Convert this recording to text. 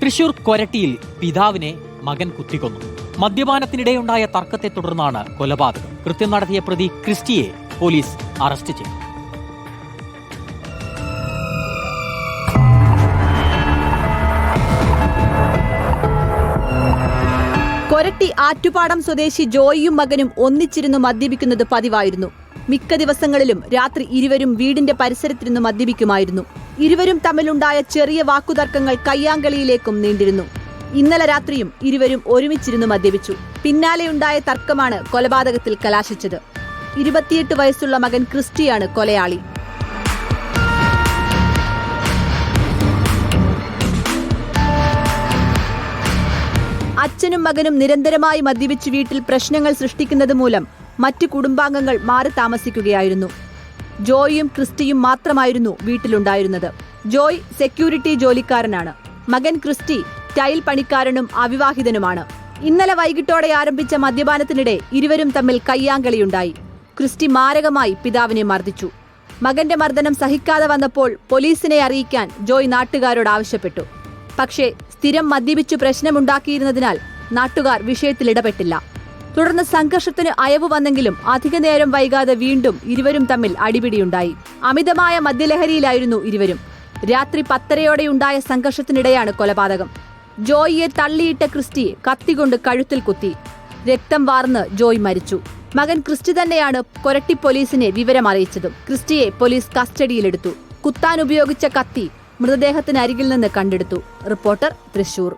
തൃശൂർ കൊരട്ടിയിൽ പിതാവിനെ മകൻ കുത്തിക്കൊന്നു. മദ്യപാനത്തിനിടെയുണ്ടായ തർക്കത്തെ തുടർന്നാണ് കൊലപാതകം. കൃത്യം നടത്തിയ പ്രതി ക്രിസ്റ്റിയെ പോലീസ് അറസ്റ്റ് ചെയ്തു. കൊരട്ടി ആറ്റുപാടം സ്വദേശി ജോയിയും മകനും ഒന്നിച്ചിരുന്നു മദ്യപിക്കുന്നത് പതിവായിരുന്നു. മിക്ക ദിവസങ്ങളിലും രാത്രി ഇരുവരും വീടിന്റെ പരിസരത്തിരുന്ന് മദ്യപിക്കുമായിരുന്നു. ഇരുവരും തമ്മിലുണ്ടായ ചെറിയ വാക്കുതർക്കങ്ങൾ കയ്യാങ്കളിയിലേക്കും നീണ്ടിരുന്നു. ഇന്നലെ രാത്രിയും ഇരുവരും ഒരുമിച്ചിരുന്നു മദ്യപിച്ചു. പിന്നാലെയുണ്ടായ തർക്കമാണ് കൊലപാതകത്തിൽ കലാശിച്ചത്. 28 വയസ്സുള്ള മകൻ ക്രിസ്റ്റിയാണ് കൊലയാളി. അച്ഛനും മകനും നിരന്തരമായി മദ്യപിച്ച് വീട്ടിൽ പ്രശ്നങ്ങൾ സൃഷ്ടിക്കുന്നത് മൂലം മറ്റു കുടുംബാംഗങ്ങൾ മാറി താമസിക്കുകയായിരുന്നു. ജോയിയും ക്രിസ്റ്റിയും മാത്രമായിരുന്നു വീട്ടിലുണ്ടായിരുന്നത്. ജോയ് സെക്യൂരിറ്റി ജോലിക്കാരനാണ്. മകൻ ക്രിസ്റ്റി ടൈൽ പണിക്കാരനും അവിവാഹിതനുമാണ്. ഇന്നലെ വൈകിട്ടോടെ ആരംഭിച്ച മദ്യപാനത്തിനിടെ ഇരുവരും തമ്മിൽ കയ്യാങ്കളിയുണ്ടായി. ക്രിസ്റ്റി മാരകമായി പിതാവിനെ മർദ്ദിച്ചു. മകന്റെ മർദ്ദനം സഹിക്കാതെ വന്നപ്പോൾ പോലീസിനെ അറിയിക്കാൻ ജോയ് നാട്ടുകാരോട് ആവശ്യപ്പെട്ടു. പക്ഷേ സ്ഥിരം മദ്യപിച്ചു പ്രശ്നമുണ്ടാക്കിയിരുന്നതിനാൽ നാട്ടുകാർ വിഷയത്തിൽ ഇടപെട്ടില്ല. തുടർന്ന് സംഘർഷത്തിന് അയവ് വന്നെങ്കിലും അധിക നേരം വൈകാതെ വീണ്ടും ഇരുവരും തമ്മിൽ അടിപിടിയുണ്ടായി. അമിതമായ മദ്യലഹരിയിലായിരുന്നു ഇരുവരും. രാത്രി 10:30യോടെയുണ്ടായ സംഘർഷത്തിനിടെയാണ് കൊലപാതകം. ജോയിയെ തള്ളിയിട്ട ക്രിസ്റ്റിയെ കത്തികൊണ്ട് കഴുത്തിൽ കുത്തി. രക്തം വാർന്ന് ജോയ് മരിച്ചു. മകൻ ക്രിസ്റ്റി തന്നെയാണ് കൊരട്ടി പോലീസിനെ വിവരം അറിയിച്ചതും. ക്രിസ്റ്റിയെ പോലീസ് കസ്റ്റഡിയിലെടുത്തു. കുത്താൻ ഉപയോഗിച്ച കത്തി മൃതദേഹത്തിനരികിൽ നിന്ന് കണ്ടെടുത്തു. റിപ്പോർട്ടർ, തൃശൂർ.